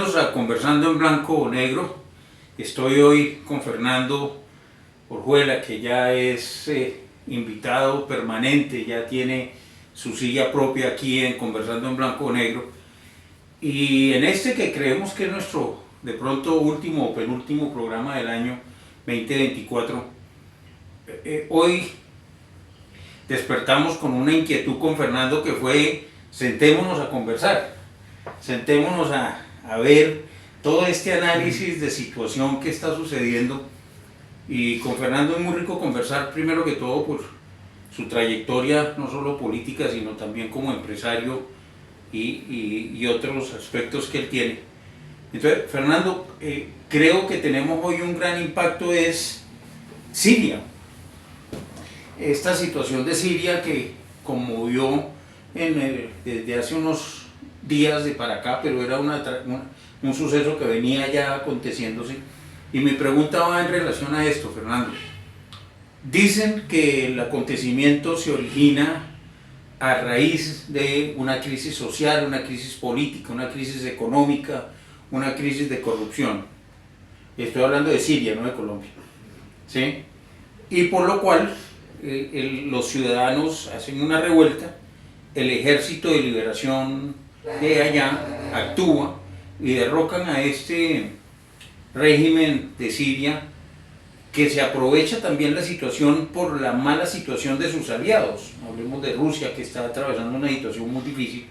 Bienvenidos a Conversando en Blanco o Negro. Estoy hoy con Fernando Orjuela, que ya es invitado permanente, ya tiene su silla propia aquí en Conversando en Blanco o Negro. Y en este que creemos que es nuestro, de pronto, último o penúltimo programa del año 2024, hoy despertamos con una inquietud con Fernando que fue: sentémonos a conversar, sentémonos a ver todo este análisis de situación que está sucediendo. Y con Fernando es muy rico conversar, primero que todo por su trayectoria, no solo política, sino también como empresario y otros aspectos que él tiene. Entonces, Fernando, creo que tenemos hoy un gran impacto, es Siria. Esta situación de Siria que conmovió desde hace unos días de para acá, pero era un suceso que venía ya aconteciéndose. Y mi pregunta va en relación a esto, Fernando. Dicen que el acontecimiento se origina a raíz de una crisis social, una crisis política, una crisis económica, una crisis de corrupción. Estoy hablando de Siria, no de Colombia, ¿sí? Y por lo cual los ciudadanos hacen una revuelta, el Ejército de Liberación de allá actúa y derrocan a este régimen de Siria, que se aprovecha también la situación por la mala situación de sus aliados. Hablemos de Rusia, que está atravesando una situación muy difícil,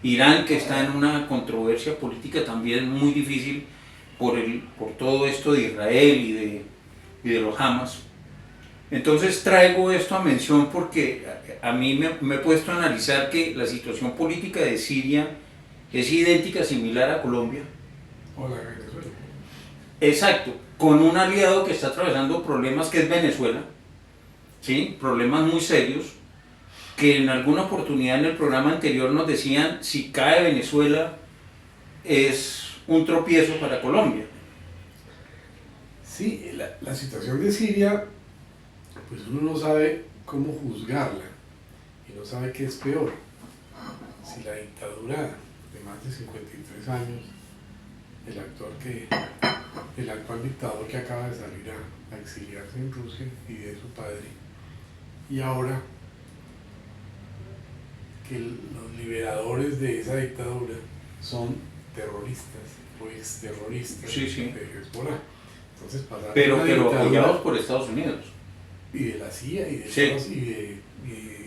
Irán, que está en una controversia política también muy difícil por todo esto de Israel y de los Hamas. Entonces traigo esto a mención porque a mí me he puesto a analizar que la situación política de Siria es idéntica, similar a Colombia. O la Venezuela. Exacto, con un aliado que está atravesando problemas, que es Venezuela, ¿sí? Problemas muy serios, que en alguna oportunidad en el programa anterior nos decían: si cae Venezuela es un tropiezo para Colombia. Sí, la situación de Siria, pues uno no sabe cómo juzgarla y no sabe qué es peor. Si la dictadura de más de 53 años, el actual dictador que acaba de salir a exiliarse en Rusia y de su padre, y ahora que los liberadores de esa dictadura son terroristas o exterroristas, Sí, sí. de Hezbollah. Entonces, Pero apoyados por Estados Unidos. Y de la CIA y de, Sí.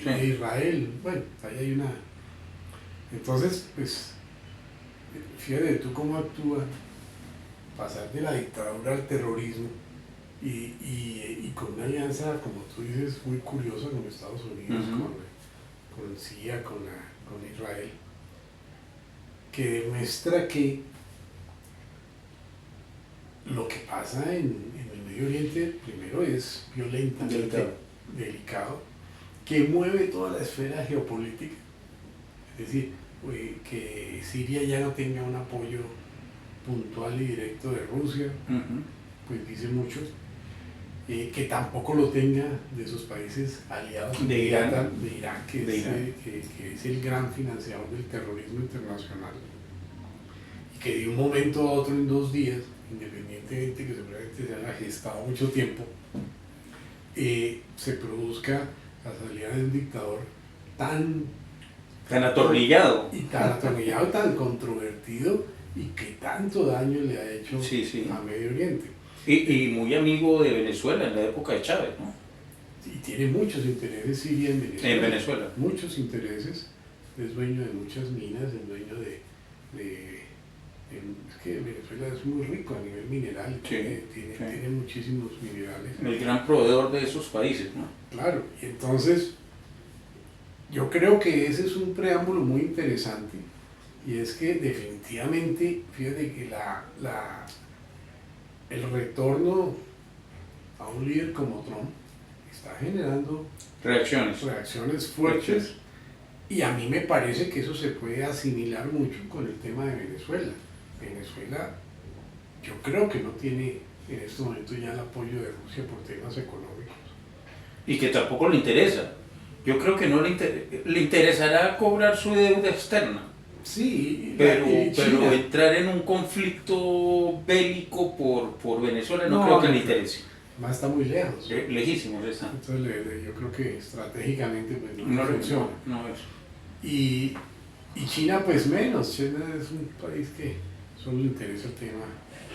de Israel. Bueno, ahí hay una... Entonces, pues, fíjate tú cómo actúa pasar de la dictadura al terrorismo y con una alianza, como tú dices, muy curiosa con Estados Unidos, con CIA, con Israel, que demuestra que lo que pasa en el Medio Oriente, primero, es violentamente delicado, que mueve toda la esfera geopolítica. Es decir, que Siria ya no tenga un apoyo puntual y directo de Rusia, pues dicen muchos, que tampoco lo tenga de sus países aliados, de Irán, que es el gran financiador del terrorismo internacional, y que de un momento a otro, en 2 días, independientemente que seguramente se haya gestado mucho tiempo, se produzca la salida de un dictador tan atornillado. Y tan controvertido, y que tanto daño le ha hecho a Medio Oriente. Y muy amigo de Venezuela en la época de Chávez, ¿no? Y tiene muchos intereses Siria en Venezuela. En Venezuela. Muchos intereses. Es dueño de muchas minas, es dueño es que Venezuela es muy rico a nivel mineral, tiene muchísimos minerales. El gran proveedor de esos países, ¿no? Claro, y entonces yo creo que ese es un preámbulo muy interesante, y es que definitivamente, fíjate que el retorno a un líder como Trump está generando reacciones fuertes, y a mí me parece que eso se puede asimilar mucho con el tema de Venezuela. Venezuela, yo creo que no tiene en este momento ya el apoyo de Rusia por temas económicos. Y que tampoco le interesa. Yo creo que no le interesará cobrar su deuda externa. Sí, pero China. entrar en un conflicto bélico por Venezuela no No, creo que no, le interese. más está muy lejos. Lejísimos está. Entonces yo creo que estratégicamente pues, no, No, funciona. no es. Y China pues menos. China es un país que solo le interesa el tema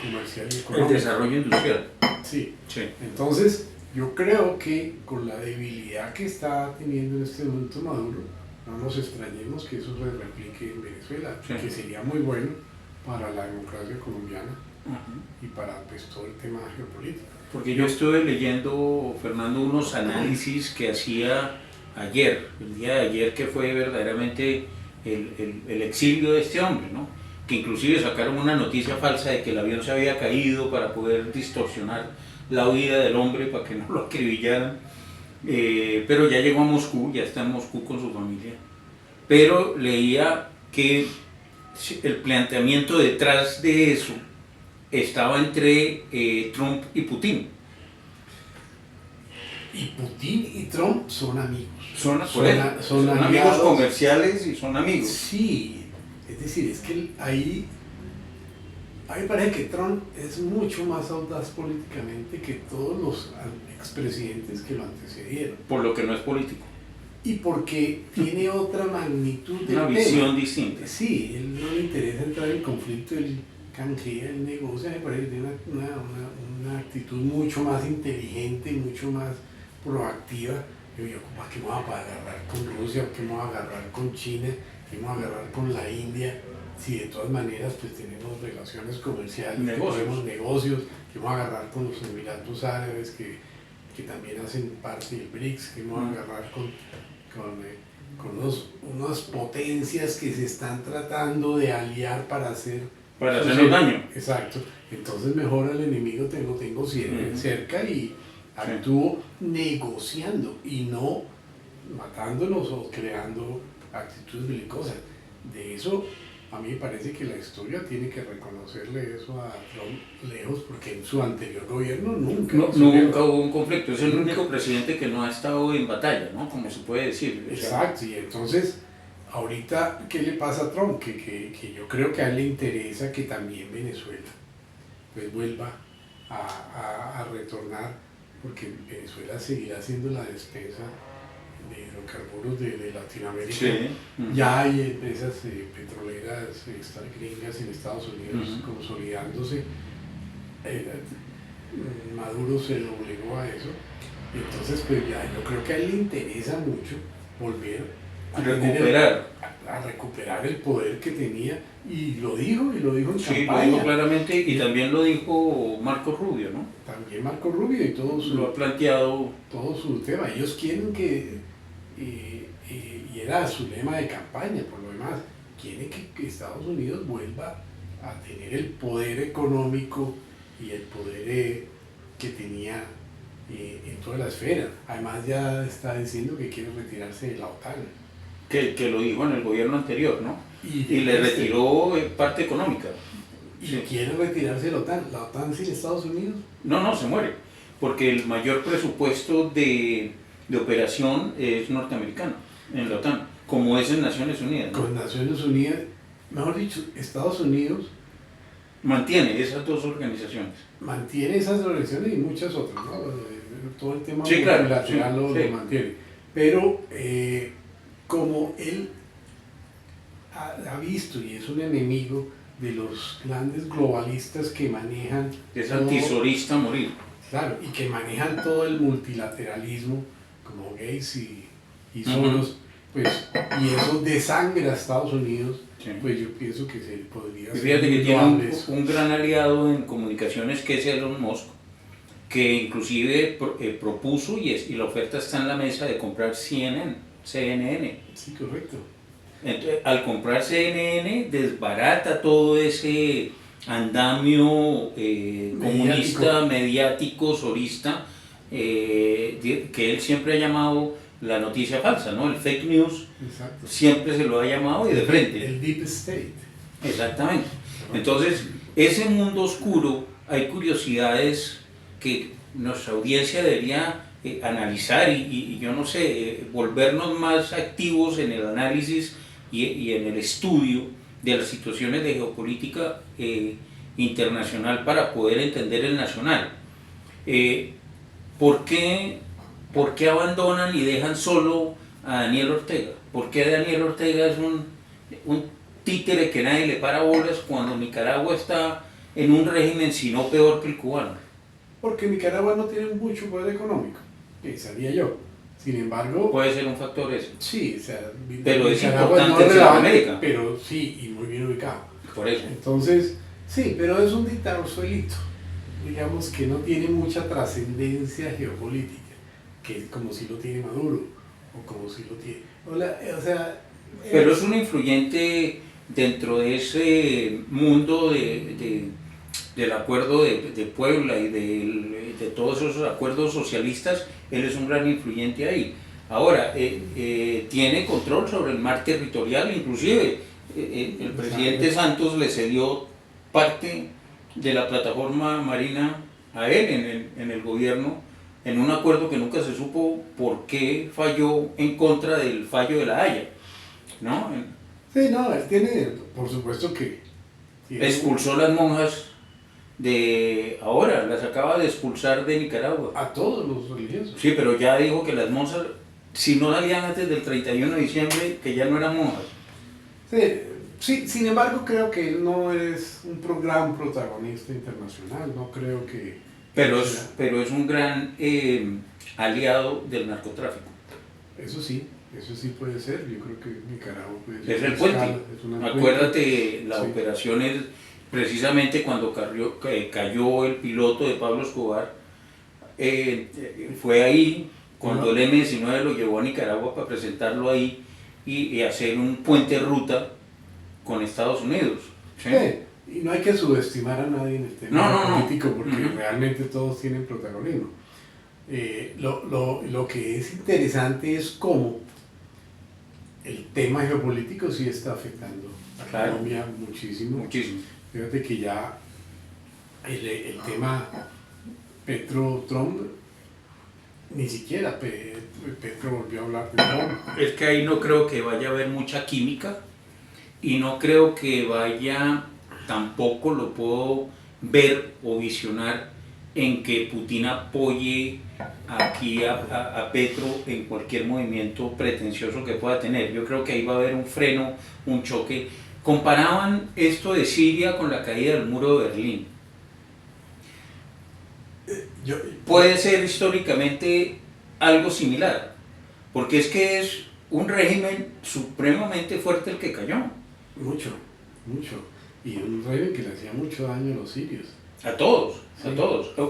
comercial y El económico. desarrollo industrial. Sí. Sí. Entonces yo creo que con la debilidad que está teniendo en este momento Maduro, no nos extrañemos que eso se replique en Venezuela, Sí. que sería muy bueno para la democracia colombiana Ujú. y para pues, todo el tema geopolítico. Porque yo estuve leyendo, Fernando, unos análisis que hacía ayer, el día de ayer, que fue verdaderamente el exilio de este hombre, ¿no? Que inclusive sacaron una noticia falsa de que el avión se había caído para poder distorsionar la vida del hombre, para que no lo acribillaran. Pero ya llegó a Moscú, ya está en Moscú con su familia. Pero leía que el planteamiento detrás de eso estaba entre Trump y Putin. Y Putin y Trump son amigos. Son amigos aliados. comerciales y son amigos. Sí, es decir, es que ahí a mí me parece que Trump es mucho más audaz políticamente que todos los expresidentes que lo antecedieron. Por lo que no es político. Y porque tiene otra magnitud del Una tema. visión distinta. Sí, él no le interesa entrar en conflicto, él canjea, él negocia, me parece que tiene una actitud mucho más inteligente, mucho más proactiva. Yo, ¿para qué me voy a agarrar con Rusia? ¿Para qué me voy a agarrar con China? ¿Qué me voy a agarrar con la India? Si de todas maneras pues tenemos relaciones comerciales, tenemos negocios, que me voy a agarrar con los Emiratos Árabes que también hacen parte del BRICS, que me voy a agarrar con unas potencias que se están tratando de aliar para hacernos daño. Exacto. Entonces mejor al enemigo tengo cerca y actúo negociando y no matándolos o creando actitudes belicosas. De eso a mí me parece que la historia tiene que reconocerle eso a Trump lejos, porque en su anterior gobierno nunca hubo un conflicto. Es el único presidente que no ha estado en batalla, ¿no? Como se puede decir. Exacto, y entonces, ahorita, ¿qué le pasa a Trump? Que yo creo que a él le interesa que también Venezuela pues vuelva a retornar, porque Venezuela seguirá siendo la despensa de hidrocarburos de Latinoamérica. Sí. Ya hay empresas petroleras gringas en Estados Unidos consolidándose. Maduro se lo obligó a eso. Entonces, pues ya yo creo que a él le interesa mucho volver a recuperar el poder que tenía, y lo dijo en campaña. Lo dijo claramente, y también lo dijo Marco Rubio, ¿no? También Marco Rubio y lo ha planteado. Todo su tema. Ellos quieren que, y era su lema de campaña por lo demás, quieren que Estados Unidos vuelva a tener el poder económico y el poder que tenía en toda la esfera. Además ya está diciendo que quiere retirarse de la OTAN. Que lo dijo en el gobierno anterior, ¿no? Y le retiró parte económica. ¿Y quiere retirarse de la OTAN? ¿La OTAN sin Estados Unidos? No, se muere. Porque el mayor presupuesto de operación es norteamericano en la OTAN, como es en Naciones Unidas, ¿no? Con Naciones Unidas, mejor dicho, Estados Unidos mantiene esas dos organizaciones. Mantiene esas organizaciones y muchas otras, ¿no? Todo el tema multilateral lo mantiene. Pero como él ha visto y es un enemigo de los grandes globalistas que manejan... Es antisorista a morir. Claro, y que manejan todo el multilateralismo, como Gates y Soros, pues, y eso desangra a Estados Unidos. Sí. Pues yo pienso que se podría... Fíjate que tiene un gran aliado en comunicaciones, que es Elon Musk, que inclusive propuso, y la oferta está en la mesa, de comprar CNN. Sí, correcto. Entonces, al comprar CNN desbarata todo ese andamio comunista, mediático, sorista, que él siempre ha llamado la noticia falsa, ¿no? El fake news. Exacto. Siempre se lo ha llamado, y de frente. El deep state. Exactamente. Entonces, ese mundo oscuro, hay curiosidades que nuestra audiencia debería analizar y yo no sé, volvernos más activos en el análisis y en el estudio de las situaciones de geopolítica internacional para poder entender el nacional. ¿Por qué abandonan y dejan solo a Daniel Ortega? ¿Por qué Daniel Ortega es un títere que nadie le para bolas cuando Nicaragua está en un régimen si no peor que el cubano? Porque Nicaragua no tiene mucho poder económico, pensaría yo. Sin embargo... Puede ser un factor ese. Sí, o sea... Pero es Nicaragua importante en Centroamérica. Pero sí, y muy bien ubicado. Por eso. Entonces, sí, pero es un dictador suelito. Digamos que no tiene mucha trascendencia geopolítica, que es como si lo tiene Maduro, o como si lo tiene... O sea... Pero es un influyente dentro de ese mundo del acuerdo de Puebla y de todos esos acuerdos socialistas. Él es un gran influyente ahí. Ahora, tiene control sobre el mar territorial, inclusive el presidente Santos le cedió parte de la plataforma marina a él en el gobierno, en un acuerdo que nunca se supo por qué falló en contra del fallo de La Haya, ¿no? Sí, no, él tiene, por supuesto que... Expulsó las monjas ahora las acaba de expulsar de Nicaragua. A todos los religiosos. Sí, pero ya dijo que las monjas, si no salían antes del 31 de diciembre, que ya no eran monjas. Sí, sin embargo creo que él no es un gran protagonista internacional, no creo que... Pero es un gran aliado del narcotráfico. Eso sí puede ser, yo creo que Nicaragua puede ser. Es el puente. Acuérdate, las operaciones, precisamente cuando cayó el piloto de Pablo Escobar, fue ahí, cuando el M-19 lo llevó a Nicaragua para presentarlo ahí y hacer un puente ruta con Estados Unidos. ¿Sí? Y no hay que subestimar a nadie en el tema político, porque realmente todos tienen protagonismo. Lo que es interesante es cómo el tema geopolítico sí está afectando a Colombia muchísimo. Fíjate que ya el tema Petro-Trump, ni siquiera Petro volvió a hablar de Trump. Es que ahí no creo que vaya a haber mucha química y no creo que tampoco lo puedo ver o visionar en que Putin apoye aquí a Petro en cualquier movimiento pretencioso que pueda tener. Yo creo que ahí va a haber un freno, un choque. Comparaban esto de Siria con la caída del muro de Berlín. Puede ser históricamente algo similar, porque es que es un régimen supremamente fuerte el que cayó. Mucho. Y un régimen que le hacía mucho daño a los sirios. A todos,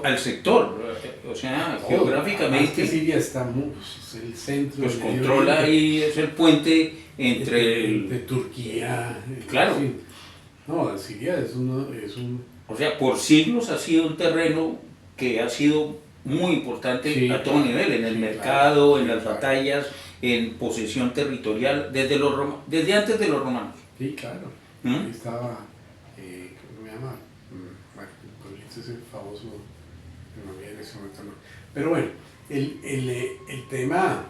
al sector, o sea, geográficamente. Siria está el centro. Pues controla ahí, es el puente entre Turquía. Claro. Sí. No, Siria es un... O sea, por siglos ha sido un terreno que ha sido muy importante a todo nivel, en el mercado, en las batallas, en posesión territorial, desde antes de los romanos. Sí, claro. Ahí estaba, ¿cómo se llama? Ese famoso, no me viene en ese momento, no. Pero bueno, el tema,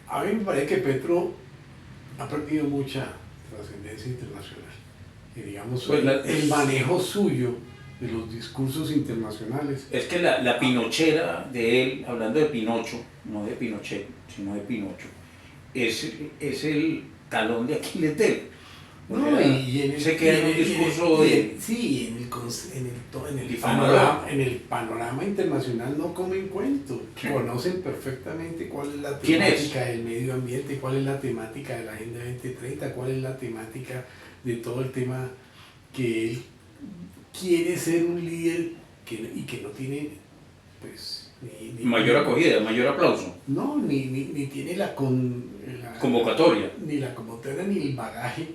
a mí me parece que Petro ha perdido mucha trascendencia internacional. Y digamos, pues el manejo suyo de los discursos internacionales. Es que la pinochera de él, hablando de Pinocho, no de Pinochet, sino de Pinocho, es el talón de Aquiles de él. No, se queda en un discurso de... Sí, en el panorama internacional no comen cuento. Sí. Conocen perfectamente cuál es la temática del medio ambiente, cuál es la temática de la Agenda 2030, cuál es la temática de todo el tema que él quiere ser un líder y que no tiene, pues... mayor acogida, mayor aplauso. No, ni tiene la convocatoria. Ni la convocatoria ni el bagaje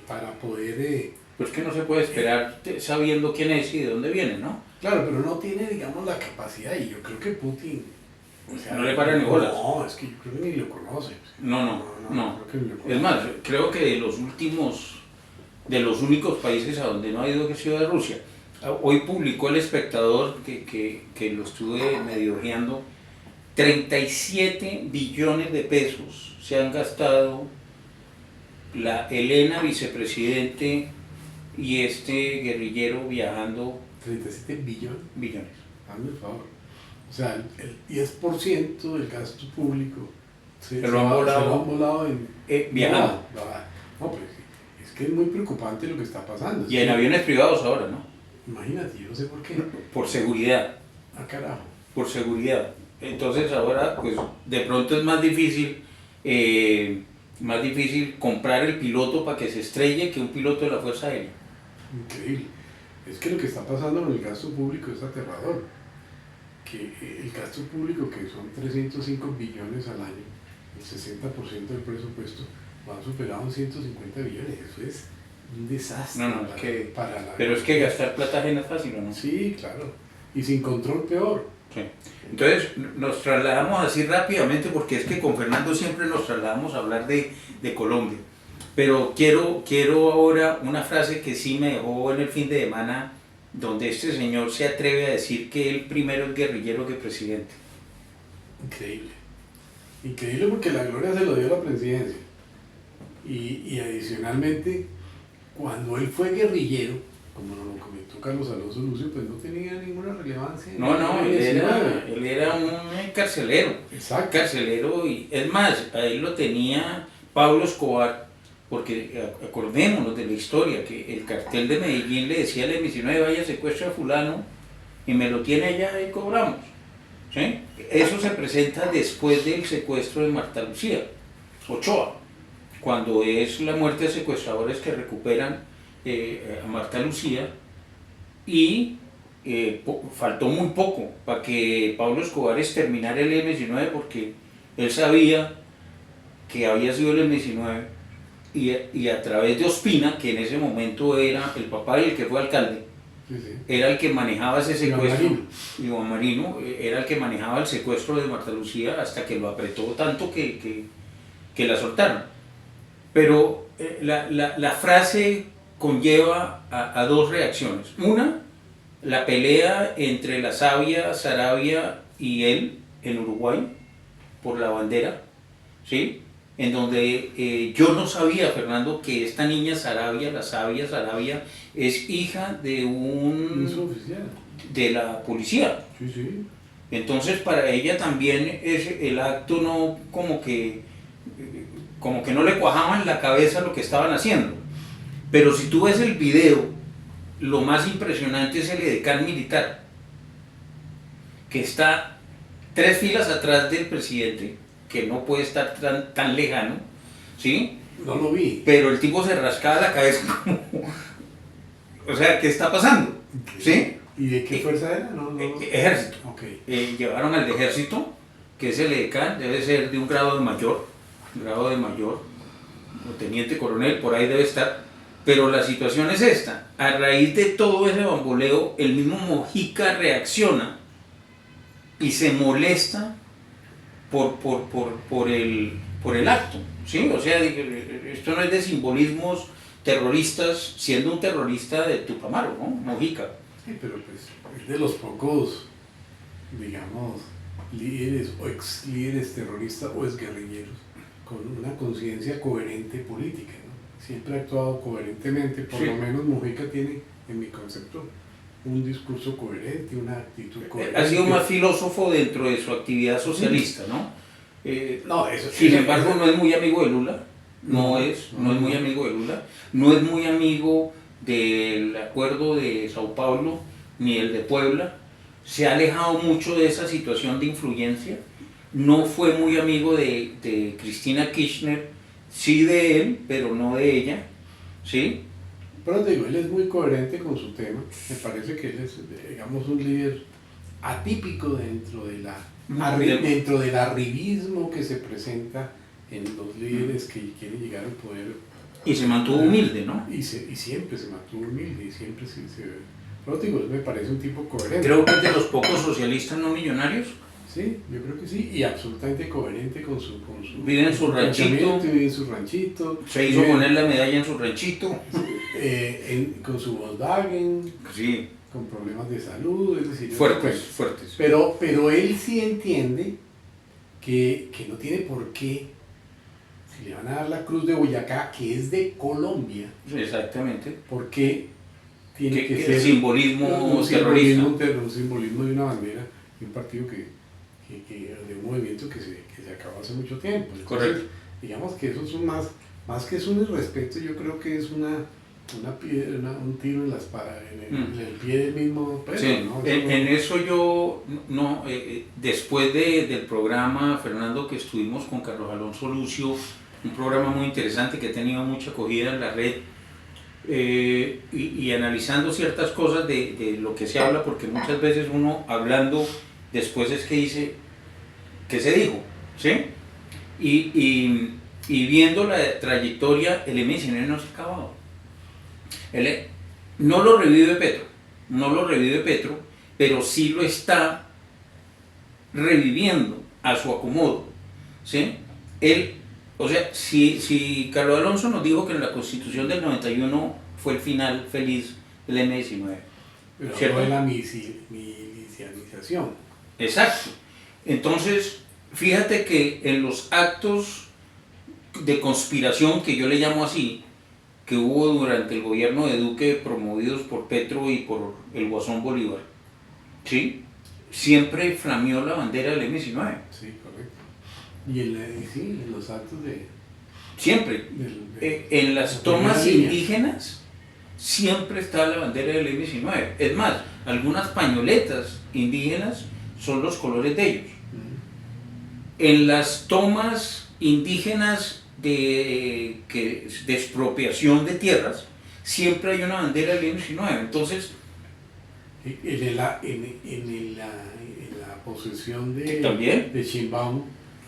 para poder... Pues que no se puede esperar sabiendo quién es y de dónde viene, ¿no? Claro, pero no tiene, digamos, la capacidad, y yo creo que Putin... O sea, no le para ni bolas. No, es que yo creo que ni lo conoce. No. Creo que ni lo conoce. Es más, creo que de los únicos países a donde no ha ido que ha sido de Rusia. Hoy publicó El Espectador, que lo estuve medio ojeando, 37 billones de pesos se han gastado la Elena vicepresidente y este guerrillero viajando 37 billones. billones. Hazme el favor. O sea, el 10% del gasto público se lo han volado en viajando. No, pues es que es muy preocupante lo que está pasando. Y en aviones privados ahora, ¿no? Imagínate, yo no sé por qué. Por seguridad. Ah, carajo. Por seguridad. Entonces ahora, pues de pronto es más difícil comprar el piloto para que se estrelle que un piloto de la Fuerza Aérea. Increíble. Es que lo que está pasando con el gasto público es aterrador. Que el gasto público, que son 305 billones al año, el 60% del presupuesto, lo han superado en 150 billones. Eso es un desastre. Pero es que gastar plata ajena es fácil, ¿o no? Sí, claro. Y sin control peor. Sí. Entonces nos trasladamos así rápidamente, porque es que con Fernando siempre nos trasladamos a hablar de Colombia. Pero quiero ahora una frase que sí me dejó en el fin de semana, donde este señor se atreve a decir que él primero es guerrillero que presidente. Increíble. Increíble, porque la gloria se lo dio a la presidencia. Y adicionalmente, cuando él fue guerrillero, como nos lo comentó Carlos Alonso Lucio, pues no tenía ninguna relevancia. No, él era un carcelero. Exacto. Carcelero, y es más, a él lo tenía Pablo Escobar, porque acordémonos de la historia, que el cartel de Medellín le decía al M19, vaya, secuestra a fulano y me lo tiene allá y cobramos. ¿Sí? Eso se presenta después del secuestro de Marta Lucía Ochoa, cuando es la muerte de secuestradores que recuperan a Marta Lucía, y faltó muy poco para que Pablo Escobar exterminara el M19, porque él sabía que había sido el M19, y a través de Ospina, que en ese momento era el papá del que fue alcalde, Sí. era el que manejaba ese secuestro, Iván Marino. era el que manejaba el secuestro de Marta Lucía, hasta que lo apretó tanto que la soltaron. Pero la frase conlleva a dos reacciones. Una, la pelea entre la sabia Saravia y él en Uruguay por la bandera, ¿sí? En donde yo no sabía, Fernando, que esta niña Saravia, la sabia Saravia, es hija de de la policía. Sí. Entonces para ella también es el acto, no como que no le cuajaba en la cabeza lo que estaban haciendo. Pero si tú ves el video, lo más impresionante es el edecán militar, que está 3 filas atrás del presidente, que no puede estar tan lejano, ¿sí? No lo vi. Pero el tipo se rascaba la cabeza como... O sea, ¿qué está pasando? ¿Sí? ¿Y de qué fuerza era? Ejército. Okay. Llevaron al de ejército, que es el edecán, debe ser de un grado de mayor, o teniente coronel, por ahí debe estar. Pero la situación es esta: a raíz de todo ese bamboleo, el mismo Mojica reacciona y se molesta por el acto, ¿sí? O sea, esto no es de simbolismos terroristas, siendo un terrorista de Tupamaro, ¿no? Mojica. Sí, pero pues es de los pocos, digamos, líderes o ex líderes terroristas o ex guerrilleros con una conciencia coherente política, ¿no? Siempre ha actuado coherentemente, por lo menos Mojica tiene, en mi concepto, un discurso coherente, una actitud coherente. Ha sido más filósofo dentro de su actividad socialista, ¿no? No, eso, sin embargo, no es muy amigo de Lula, no es muy amigo de Lula, no es muy amigo del acuerdo de Sao Paulo ni el de Puebla, se ha alejado mucho de esa situación de influencia, no fue muy amigo de Cristina Kirchner, sí de él, pero no de ella, ¿sí? Pero te digo, él es muy coherente con su tema, me parece que él es, digamos, un líder atípico dentro del arribismo que se presenta en los líderes que quieren llegar al poder. Y se mantuvo humilde, ¿no? Y siempre se mantuvo humilde, y siempre se pero te digo, me parece un tipo coherente. Creo que es de los pocos socialistas no millonarios. Sí, yo creo que sí, y absolutamente coherente con su vive en su ranchito. Vive en su ranchito. Se hizo poner la medalla en su ranchito. Con su Volkswagen. Sí. Con problemas de salud, es decir... Fuertes. Pero él sí entiende que no tiene por qué si le van a dar la Cruz de Boyacá, que es de Colombia, Exactamente. ¿por qué tiene que El ser simbolismo un terrorista. un simbolismo de una bandera de un partido de un movimiento que se acabó hace mucho tiempo? Entonces, Correcto. digamos que eso es más que es un irrespeto, yo creo que es un tiro en en el pie del mismo perro, Sí, ¿no? en eso yo, no, después del programa, Fernando, que estuvimos con Carlos Alonso Lucio, un programa muy interesante que ha tenido mucha acogida en la red, y analizando ciertas cosas de lo que se habla, porque muchas veces uno hablando después es que dice, ¿qué se dijo? ¿Sí? Y viendo la trayectoria, el M19 no se ha acabado. No lo revive Petro, no lo revive Petro, pero sí lo está reviviendo a su acomodo. ¿Sí? O sea, si Carlos Alonso nos dijo que en la Constitución del 91 fue el final feliz del M19, Pero ¿cierto? no de la milicianización. Exacto. Entonces, fíjate que en los actos de conspiración, que yo le llamo así, que hubo durante el gobierno de Duque, promovidos por Petro y por el Guasón Bolívar, ¿sí? Siempre flameó la bandera del M19. Sí, correcto. Y en los actos Siempre. En las tomas indígenas, siempre está la bandera del M19. Es más, algunas pañoletas indígenas son los colores de ellos. En las tomas indígenas de expropiación de tierras, siempre hay una bandera del M19. Entonces, en la posesión de Sheinbaum,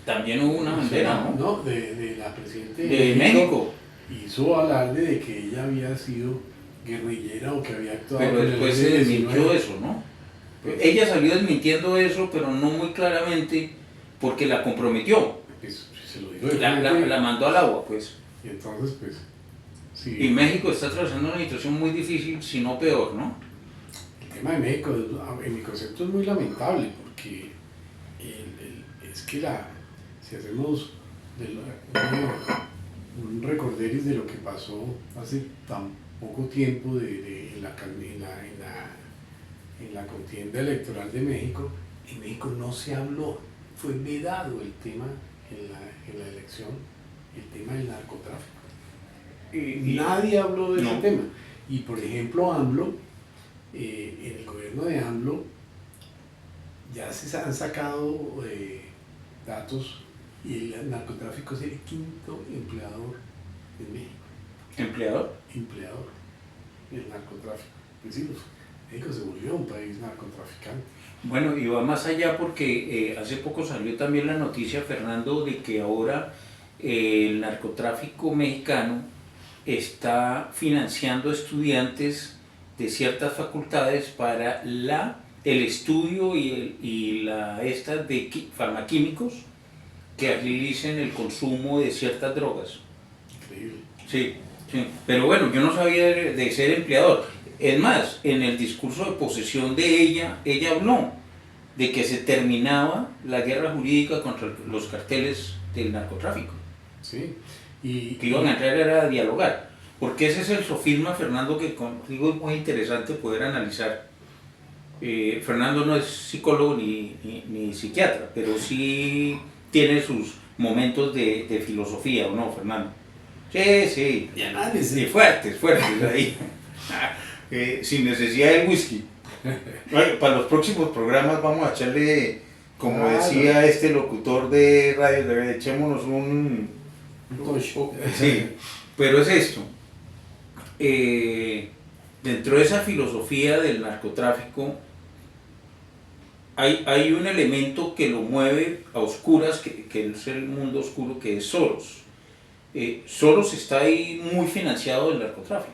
también hubo una bandera, ¿no? No, de la presidenta de México. Hizo alarde de que ella había sido guerrillera o que había actuado. Pero después se desmintió eso, ¿no? Pues, ella salió desmintiendo eso, pero no muy claramente, porque la comprometió. Pues, se lo dijo la mandó al agua, pues. Y entonces, pues, sí. Y México está atravesando una situación muy difícil, si no peor, ¿no? El tema de México, en mi concepto, es muy lamentable, porque es que si hacemos un recorderis de lo que pasó hace tan poco tiempo en la contienda electoral de México, en México no se habló, fue vedado el tema en la elección, el tema del narcotráfico. Nadie habló de ese tema. Y por ejemplo, AMLO, en el gobierno de AMLO, ya se han sacado datos y el narcotráfico es el quinto empleador en México. ¿Empleador? Empleador, el narcotráfico. Es decir, México se volvió un país narcotraficante. Bueno, y va más allá porque hace poco salió también la noticia, Fernando, de que ahora el narcotráfico mexicano está financiando estudiantes de ciertas facultades para el estudio de farmaquímicos que agilicen el consumo de ciertas drogas. Increíble. Sí, sí. Pero bueno, yo no sabía de ser empleador. Es más, en el discurso de posesión de ella habló de que se terminaba la guerra jurídica contra los carteles del narcotráfico. Sí. Que iban a entrar era a dialogar. Porque ese es el sofisma, Fernando, que contigo es muy interesante poder analizar. Fernando no es psicólogo ni psiquiatra, pero sí tiene sus momentos de filosofía, ¿o no, Fernando? Sí. Y análisis. Sí, fuertes ahí. Sin necesidad del whisky. Para los próximos programas vamos a echarle, como decía este locutor de radio, echémonos un tocho. Sí, pero es esto. Dentro de esa filosofía del narcotráfico hay un elemento que lo mueve a oscuras, que es el mundo oscuro, que es Soros. Soros está ahí muy financiado del narcotráfico.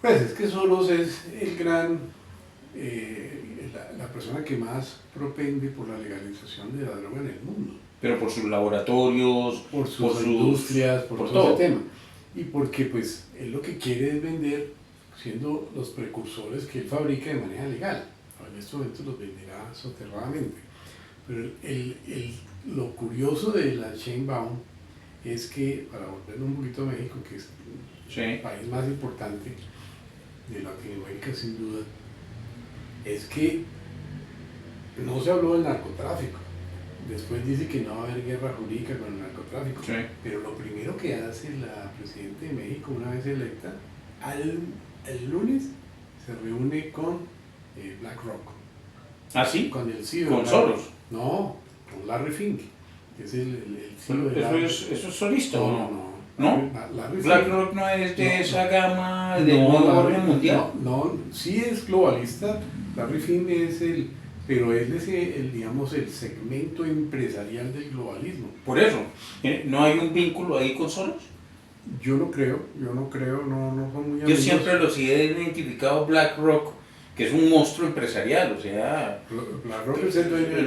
Pues es que Soros es el gran, la persona que más propende por la legalización de la droga en el mundo. Pero por sus laboratorios, por sus industrias, por todo ese tema. Y porque pues él lo que quiere es vender, siendo los precursores que él fabrica de manera legal. En estos momentos los venderá soterradamente. Pero lo curioso de la Sheinbaum es que, para volver un poquito a México, que es el país más importante de Latinoamérica sin duda, es que no se habló del narcotráfico. Después dice que no va a haber guerra jurídica con el narcotráfico. Sí. Pero lo primero que hace la presidenta de México, una vez electa, el lunes se reúne con BlackRock. ¿Ah, sí? Con el CEO. ¿Con Soros? No, con Larry Fink, que es el CEO de Larry. ¿Eso es solista o no? ¿No? BlackRock no es de esa gama del nuevo orden mundial. No, sí es globalista. Larry Fink es pero él es digamos, el segmento empresarial del globalismo. Por eso, ¿no hay un vínculo ahí con Soros? Yo no creo, no son muy amigos. Yo siempre los he identificado BlackRock, que es un monstruo empresarial, o sea... BlackRock es el dueño de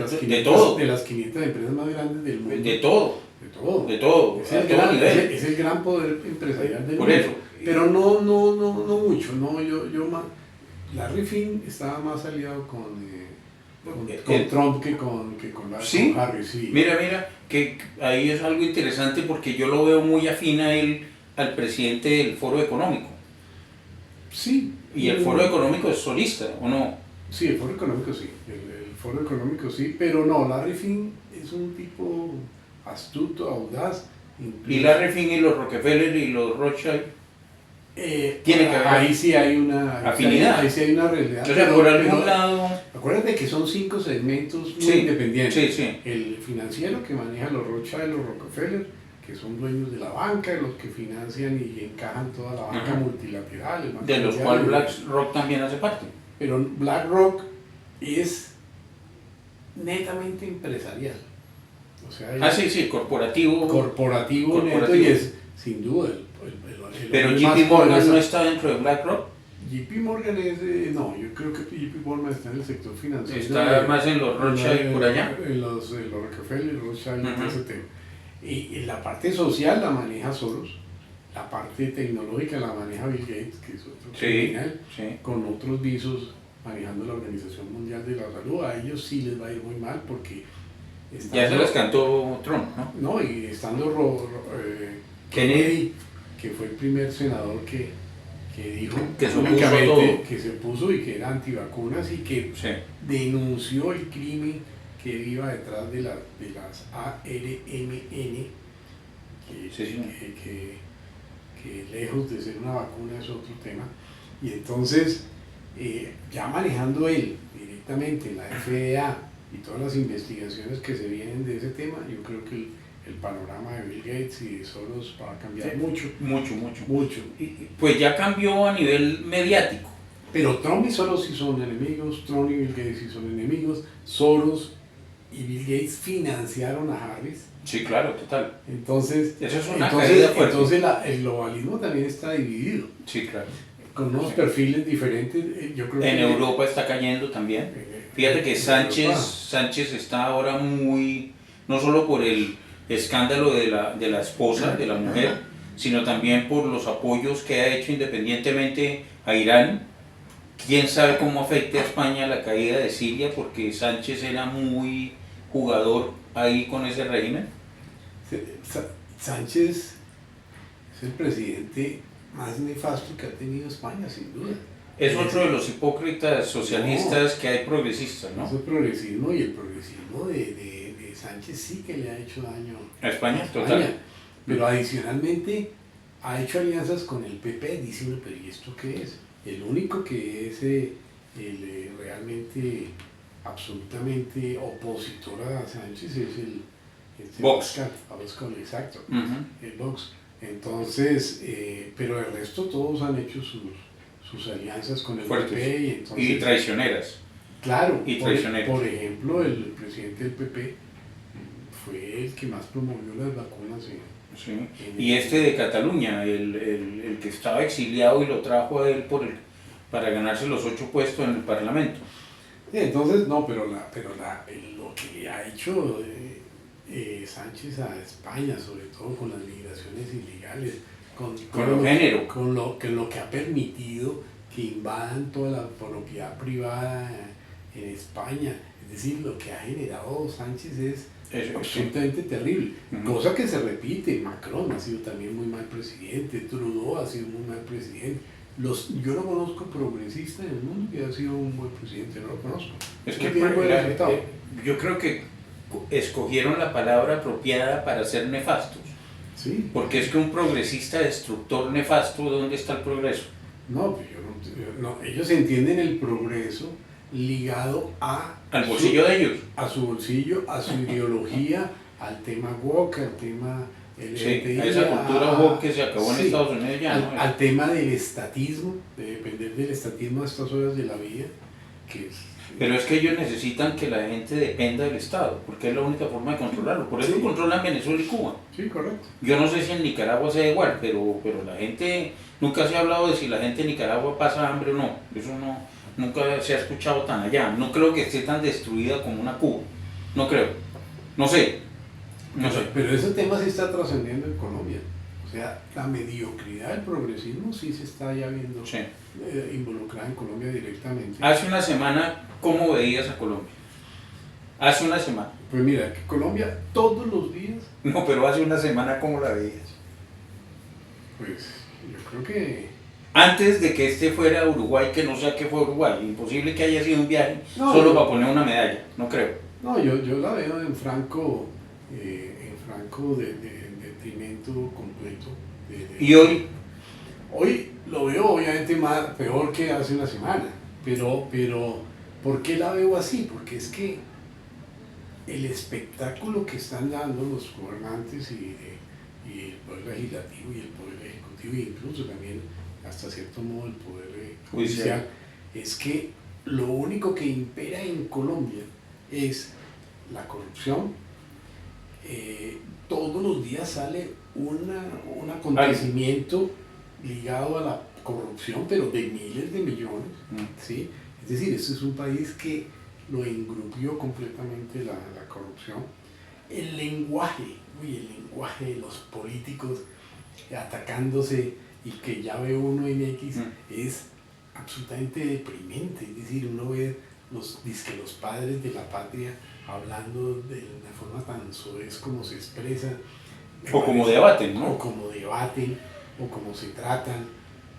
las 500 empresas más grandes del mundo. De todo. Es el gran poder empresarial del mundo. Por eso. Pero no mucho, Larry Fink estaba más aliado con Trump que con Harris. Sí. Mira, que ahí es algo interesante porque yo lo veo muy afín a él, al presidente del Foro Económico. Sí. ¿Y el Foro Económico es solista o no? Sí, el Foro Económico sí. El Foro Económico sí, pero no, Larry Fink es un tipo astuto, audaz. ¿Y Larry Fink y los Rockefeller y los Rothschild? Tiene que haber ahí sí hay una afinidad. Ahí sí hay una realidad. Entonces, por algún lado. Acuérdate que son 5 segmentos muy independientes. Sí. El financiero que maneja los Rothschild, los Rockefeller, que son dueños de la banca, los que financian y encajan toda la banca multilateral. De los cuales BlackRock también hace parte. Pero BlackRock es netamente empresarial. O sea, sí, corporativo neto, y es sin duda pero JP Morgan no está dentro de BlackRock. JP Morgan no, yo creo que JP Morgan está en el sector financiero. Está más en los Rothschild por allá. En los Rockefeller, Rothschild, y la parte social la maneja Soros, la parte tecnológica la maneja Bill Gates, que es otro criminal, con otros visos manejando la Organización Mundial de la Salud. A ellos sí les va a ir muy mal porque... Ya se les cantó Trump, ¿no? No, y estando Kennedy, que fue el primer senador que dijo que públicamente que se opuso y que era antivacunas y que denunció el crimen que iba detrás de las ARMN, que lejos de ser una vacuna es otro tema. Y entonces, ya manejando él directamente la FDA y todas las investigaciones que se vienen de ese tema, yo creo que el panorama de Bill Gates y de Soros va a cambiar mucho. Pues ya cambió a nivel mediático. Pero Trump y Soros sí son enemigos, Trump y Bill Gates sí son enemigos, Soros y Bill Gates financiaron a Harris. Sí, claro, total. Entonces, eso es una caída fuerte. Entonces el globalismo también está dividido. Sí, claro. Con unos perfiles diferentes. Yo creo en Europa está cayendo también. Fíjate que Sánchez está ahora muy, no solo por el escándalo de la esposa, de la mujer, sino también por los apoyos que ha hecho independientemente a Irán. Quién sabe cómo afecte a España la caída de Siria, porque Sánchez era muy jugador ahí con ese régimen. Sánchez es el presidente más nefasto que ha tenido España, sin duda. Es otro de los hipócritas socialistas que hay progresistas, ¿no? Es el progresismo, y el progresismo de Sánchez sí que le ha hecho daño a España. Total. Pero adicionalmente ha hecho alianzas con el PP, diciendo, pero ¿y esto qué es? El único que es realmente absolutamente opositor a Sánchez es el Vox. Exacto, el Vox. Entonces, pero el resto todos han hecho sus alianzas con el PP y traicioneras. Claro, y traicioneras. Por ejemplo, el presidente del PP fue el que más promovió las vacunas. Y este de Cataluña, el que estaba exiliado y lo trajo a él para ganarse los 8 puestos en el Parlamento. Entonces, no, pero lo que ha hecho Sánchez a España, sobre todo con las migraciones ilegales, con lo que ha permitido que invadan toda la propiedad privada en España. Es decir, lo que ha generado Sánchez es Eso, absolutamente terrible. Ujú. Cosa que se repite. Macron ha sido también muy mal presidente, Trudeau ha sido muy mal presidente. Yo no conozco progresista en el mundo que haya sido un buen presidente, no lo conozco. Es que Tiene buen resultado. yo creo que escogieron la palabra apropiada para ser nefastos. Sí. Porque es que un progresista destructor nefasto, ¿dónde está el progreso? No, pues no, ellos entienden el progreso ligado Al bolsillo de ellos. a su bolsillo, a su ideología, al tema woke, al tema Sí, a esa cultura woke que se acabó en sí, Estados Unidos ya, ¿no? al tema del estatismo, de depender del estatismo a estas horas de la vida, que es... Pero es que ellos necesitan que la gente dependa del Estado, porque es la única forma de controlarlo. Por eso Sí. controlan Venezuela y Cuba. Sí, correcto. Yo no sé si en Nicaragua sea igual, pero la gente, nunca se ha hablado de si la gente de Nicaragua pasa hambre o no. Eso nunca se ha escuchado tan allá. No creo que esté tan destruida como una Cuba. No creo. No sé. No sé. Pero ese tema sí está trascendiendo en Colombia. O sea, la mediocridad del progresismo sí se está ya viendo Sí. involucrada en Colombia directamente. Hace una semana, ¿cómo veías a Colombia? Hace una semana. Pues mira, que Colombia todos los días, No, pero hace una semana, ¿cómo la veías? pues yo creo que... Antes de que este fuera a Uruguay, que no sé a qué fue Uruguay, imposible que haya sido un viaje No, solo no. para poner una medalla, no creo. No, yo la veo en franco de detrimento completo. Y hoy, Hoy lo veo obviamente peor que hace una semana, pero ¿por qué la veo así? Porque es que el espectáculo que están dando los gobernantes y el poder legislativo y el poder ejecutivo, e incluso también hasta cierto modo el poder judicial, es que lo único que impera en Colombia es la corrupción. Todos los días sale un acontecimiento ligado a la corrupción, pero de miles de millones, ¿sí? Es decir, este es un país que lo engrupió completamente la corrupción. El lenguaje de los políticos atacándose y que ya ve uno en X es absolutamente deprimente. Es decir, uno ve los padres de la patria hablando de una forma tan soez como se expresan. o como debaten, ¿no? O como debaten, o como se tratan,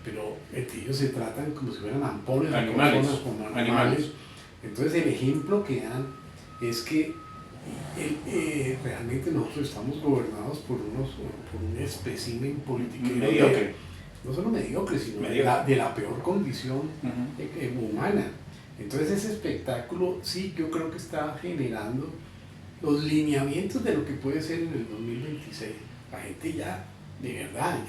pero ellos se tratan como si fueran ampones, Animales. como animales. Entonces el ejemplo que dan es que realmente nosotros estamos gobernados por un espécimen político Mediocre. no solo mediocre, sino Mediocre. de la peor condición humana. Entonces ese espectáculo sí, yo creo que está generando los lineamientos de lo que puede ser en el 2026. La gente ya, de verdad,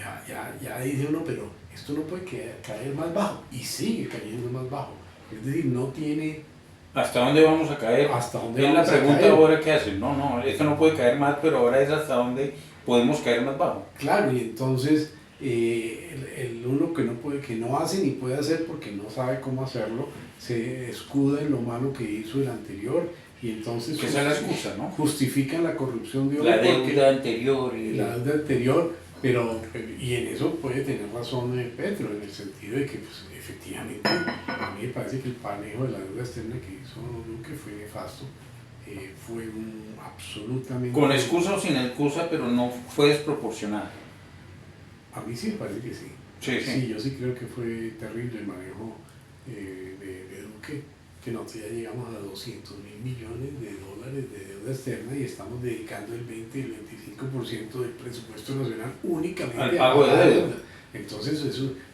ya dice uno, pero esto no puede caer más bajo, y sigue cayendo más bajo. Es decir, no tiene... ¿Hasta dónde vamos a caer? ¿Hasta dónde es la vamos a pregunta caer? ahora que hacen. No, esto no puede caer más, pero ahora es hasta dónde podemos caer más bajo. Claro, y entonces el uno que no hace ni puede hacer porque no sabe cómo hacerlo, se escuda en lo malo que hizo el anterior, y entonces Esa es la excusa, ¿no? justifican la corrupción de hoy. La deuda anterior. La deuda anterior, y en eso puede tener razón Petro, en el sentido de que pues, efectivamente a mí me parece que el manejo de la deuda externa que hizo Duque fue nefasto, fue absolutamente... Con excusa o sin excusa, pero no fue desproporcionada. A mí sí me parece que sí. Sí. Yo sí creo que fue terrible el manejo de Duque, que nosotros ya llegamos a 200.000 millones de dólares de deuda externa y estamos dedicando el 20 y el 25% del presupuesto nacional únicamente al pago de deuda. Entonces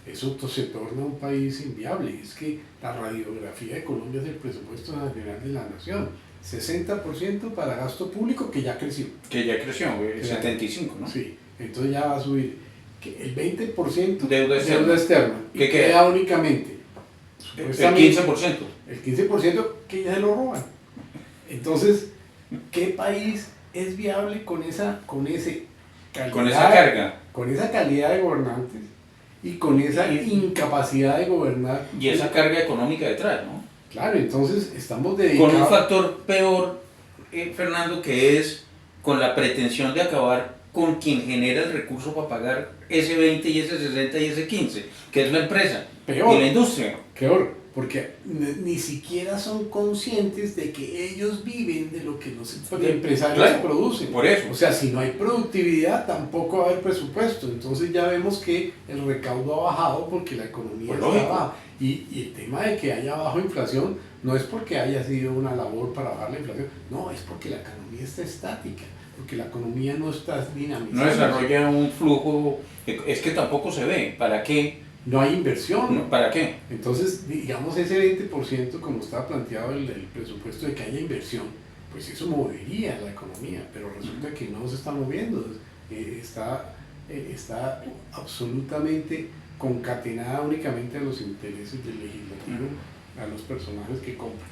eso se torna un país inviable. Es que la radiografía de Colombia es el presupuesto nacional de la nación. 60% para gasto público, que ya creció. Que ya creció, el 75, ¿no? Sí, entonces ya va a subir. El 20% deuda externa. Y ¿Qué queda únicamente el 15%. El 15% que ya se lo roban. Entonces, ¿qué país es viable con esa carga? Con esa calidad de gobernantes y con esa incapacidad de gobernar. Y esa carga económica detrás, ¿no? Claro, entonces estamos dedicados... Con un factor peor, Fernando, que es con la pretensión de acabar con quien genera el recurso para pagar ese 20 y ese 60 y ese 15, que es la empresa Peor. y la industria. Peor, porque ni siquiera son conscientes de que ellos viven de lo que los empresarios producen. Por eso. O sea, si no hay productividad, tampoco va a haber presupuesto. Entonces ya vemos que el recaudo ha bajado porque la economía está baja. Y el tema de que haya baja inflación no es porque haya sido una labor para bajar la inflación, no, es porque la economía está estática, porque la economía no está dinamizada. No desarrolla un flujo, es que tampoco se ve. ¿Para qué? No hay inversión. No, ¿para qué? Entonces, digamos, ese 20%, como estaba planteado el presupuesto de que haya inversión, pues eso movería la economía, pero resulta que no se está moviendo, está absolutamente concatenada únicamente a los intereses del legislativo, a los personajes que compran.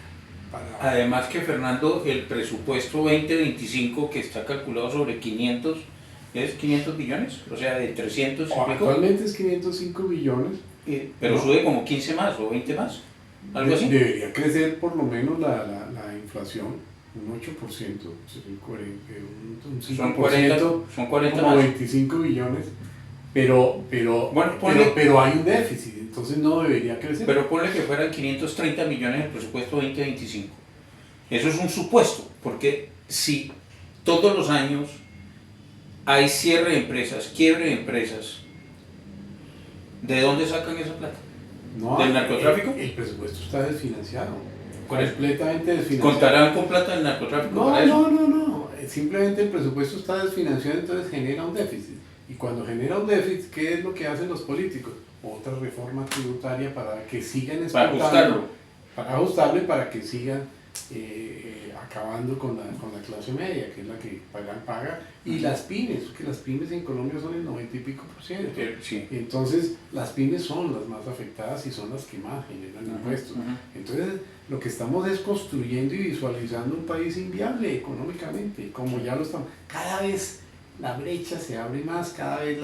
Además que, Fernando, el presupuesto 2025 que está calculado sobre 500, ¿es 500 billones? O sea, de 300 y pico. Actualmente es 505 billones. Pero no, sube como 15 más o 20 más, algo así. Debería crecer por lo menos la inflación, un 8%, un 5%, son 40 como más. 25 billones, pero hay un déficit, entonces no debería crecer. Pero ponle que fueran 530 millones el presupuesto 2025. Eso es un supuesto, porque si todos los años hay cierre de empresas, quiebre de empresas, ¿de dónde sacan esa plata? ¿Del narcotráfico? El presupuesto está desfinanciado, completamente desfinanciado. ¿Contarán con plata del narcotráfico para eso? No, simplemente el presupuesto está desfinanciado, entonces genera un déficit. Y cuando genera un déficit, ¿qué es lo que hacen los políticos? Otra reforma tributaria para que sigan exportando. Para ajustarlo. Para ajustarlo y para que sigan acabando con la clase media, que es la que paga, y las pymes, que las pymes en Colombia son el 90 y pico %. Sí. Entonces, las pymes son las más afectadas y son las que más generan impuestos. Entonces, lo que estamos es construyendo y visualizando un país inviable económicamente, como ya lo estamos. Cada vez la brecha se abre más, cada vez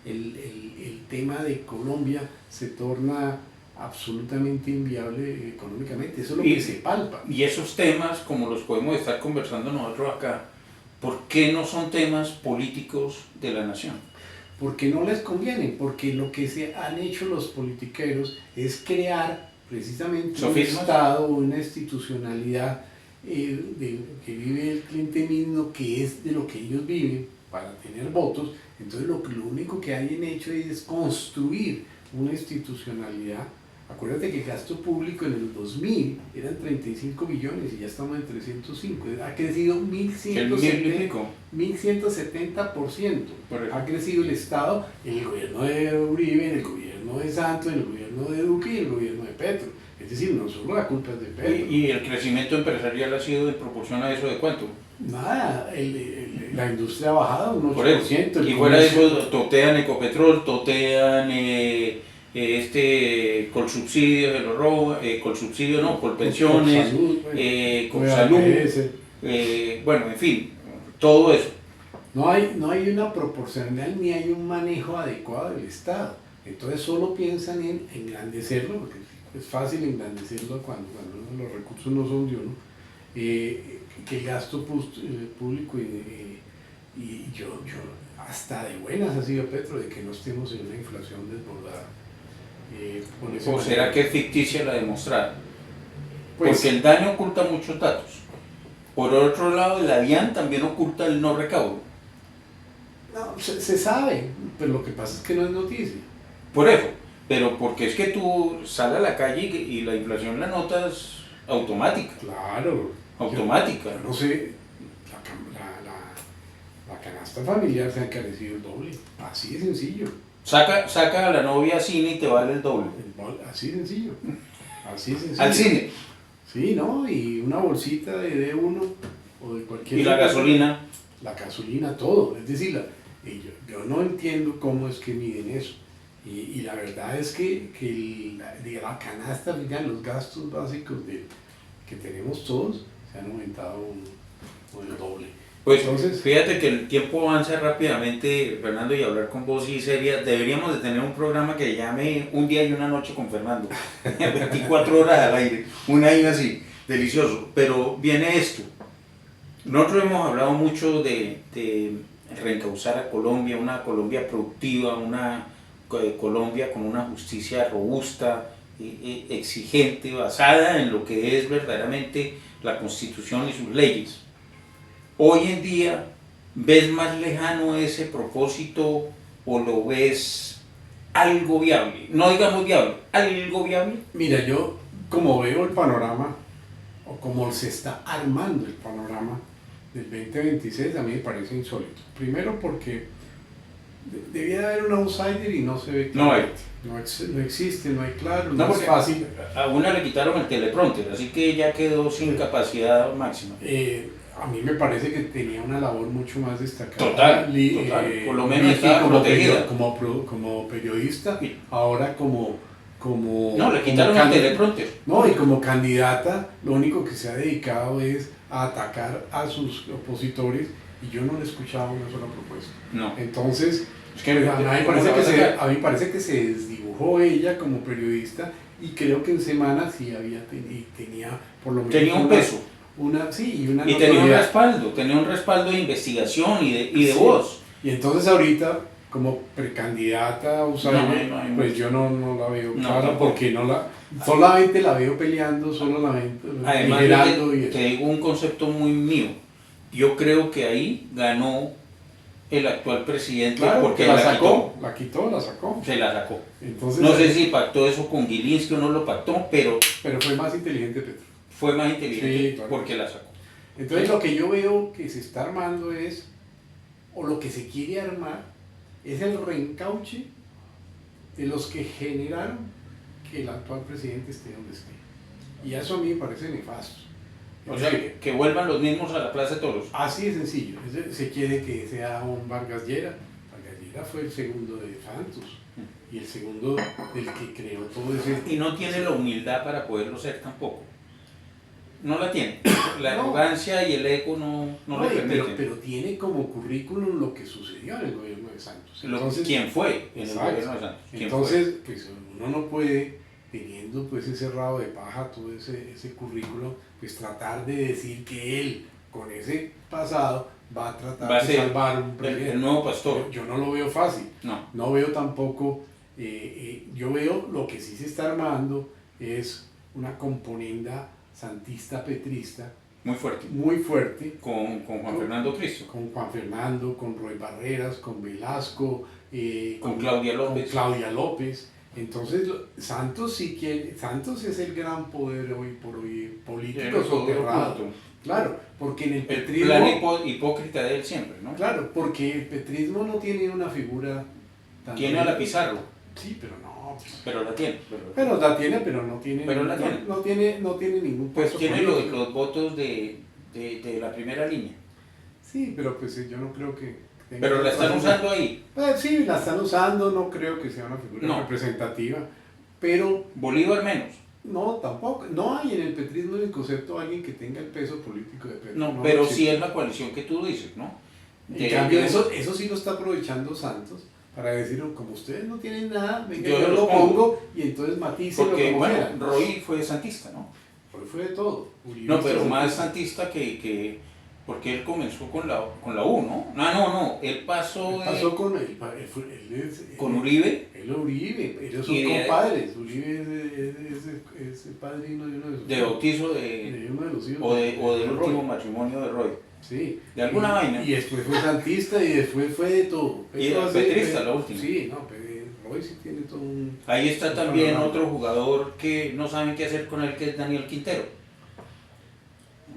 el tema de Colombia se torna absolutamente inviable económicamente, eso es lo que se palpa. Y esos temas, como los podemos estar conversando nosotros acá, ¿por qué no son temas políticos de la nación? Porque no les conviene, porque lo que se han hecho los politiqueros es crear precisamente un Estado, una institucionalidad que vive el clientelismo, que es de lo que ellos viven para tener votos. Entonces lo único que hayan hecho es construir una institucionalidad. Acuérdate que el gasto público en el 2000 eran 35 billones y ya estamos en 305. Ha crecido 1170%. Ha crecido el Estado en el gobierno de Uribe, en el gobierno de Santos, en el gobierno de Duque y en el gobierno de Petro. Es decir, no solo la culpa es de Petro. ¿Y el crecimiento empresarial ha sido en proporción a eso de cuánto? Nada, la industria ha bajado un 8%. Y fuera de eso, totean Ecopetrol, totean Colsubsidio, se lo roba, Colsubsidio no, Colpensiones, Colsalud, bueno, en fin, todo eso. No hay una proporcionalidad ni hay un manejo adecuado del Estado. Entonces solo piensan en engrandecerlo, porque es fácil engrandecerlo cuando los recursos no son de uno, que el gasto público y yo hasta de buenas ha sido Petro de que no estemos en una inflación desbordada. ¿O será que es ficticia la demostrada? Pues, porque el daño oculta muchos datos. Por otro lado, la DIAN también oculta el no recaudo. No, se sabe, pero lo que pasa es que no es noticia. Por eso, pero porque es que tú sales a la calle y la inflación la notas automática. Claro. Automática. Yo no sé, la canasta familiar se ha encarecido el doble, así de sencillo. Saca a la novia al cine y te vale el doble. Así de sencillo. Así de sencillo. Al cine. Sí, ¿no? Y una bolsita de D1 o de cualquier... Y la gasolina. La gasolina, todo. Es decir, yo no entiendo cómo es que miden eso. Y la verdad es que la canasta familiar, los gastos básicos que tenemos todos, se han aumentado el doble. Pues entonces, fíjate que el tiempo avanza rápidamente, Fernando, y hablar con vos sí sería, deberíamos de tener un programa que llame Un día y una noche con Fernando, 24 horas al aire, un año así, delicioso. Pero viene esto, nosotros hemos hablado mucho de reencauzar a Colombia, una Colombia productiva, una Colombia con una justicia robusta, exigente, basada en lo que es verdaderamente la Constitución y sus leyes. Hoy en día, ¿ves más lejano ese propósito o lo ves algo viable? No digamos viable, algo viable. Mira, yo como veo el panorama, o como se está armando el panorama del 2026, a mí me parece insólito. Primero porque debía haber un outsider y no se ve claro. No hay. No existe, no hay claro, No, no es porque fácil. a una le quitaron el teleprompter, así que ya quedó sin capacidad máxima. A mí me parece que tenía una labor mucho más destacada. Total, por lo menos estaba como protegida. como periodista, ahora como no, le quitaron el teleprompter. No, y como candidata, lo único que se ha dedicado es a atacar a sus opositores y yo no le he escuchado una sola propuesta. No. Entonces, es que a mí me parece que se desdibujó ella como periodista y creo que en Semana sí tenía por lo menos tenía un peso. Y tenía un respaldo de investigación y de voz. Y entonces ahorita, como precandidata a pues yo no la veo clara porque solamente la veo peleando, además te digo un concepto muy mío. Yo creo que ahí ganó el actual presidente, claro, porque la sacó. Se la sacó. Entonces, no sé si pactó eso con Gilinski o no lo pactó, pero fue más inteligente Petro. Fue más inteligente, sí, claro. Porque la sacó. Entonces lo que yo veo que se está armando o lo que se quiere armar, es el reencauche de los que generaron que el actual presidente esté donde esté. Y eso a mí me parece nefasto. O sea, que vuelvan los mismos a la Plaza de Toros. Así de sencillo. Se quiere que sea un Vargas Llera. Vargas Llera fue el segundo de Santos y el segundo del que creó todo ese... Y no tiene la humildad para poderlo ser tampoco. No la tiene. La arrogancia y el ego no le permiten. Pero tiene como currículum lo que sucedió en el gobierno de Santos. Entonces, ¿quién fue en el gobierno de Santos? Entonces, pues, uno no puede, teniendo pues ese rabo de paja, todo ese currículum, pues tratar de decir que él, con ese pasado, va a tratar de salvar un presidente. El nuevo pastor. Yo no lo veo fácil. No veo tampoco, yo veo lo que sí se está armando es una componenda santista petrista muy fuerte con Juan Fernando Cristo, con Juan Fernando, con Roy Barreras, con Velasco, con Claudia López. Entonces Santos es el gran poder hoy por hoy político soterrado. Claro, porque en el petrismo... El plan hipócrita de él siempre, ¿no? Claro, porque el petrismo no tiene una figura... Tiene a la Pizarro. Sí, pero no. Pero la tiene. Pero la tiene, pero no tiene... No tiene ningún pues puesto tiene los votos de la primera línea. Sí, pero pues yo no creo que... Pero la están usando ahí. Sí, la están usando, no creo que sea una figura representativa, pero... Bolívar menos. No, tampoco. No hay en el petrismo ni concepto alguien que tenga el peso político de Petro. No, pero sí es la coalición que tú dices, ¿no? En cambio, eso sí lo está aprovechando Santos para decir, como ustedes no tienen nada, venga, yo lo pongo y entonces matícenlo como quieran. Roy fue santista, ¿no? Roy fue de todo. No, pero más santista que porque él comenzó con la U, ¿no? No, él pasó con Uribe. Ellos son compadres. Uribe es el padrino de uno de sus de bautizo de uno de los hijos o del último matrimonio de Roy. Sí. De alguna vaina. Y después fue santista y después fue de todo. Y era petrista la última. Sí, no, pero Roy sí tiene todo un... Ahí está también otro jugador que no saben qué hacer con él, que es Daniel Quintero.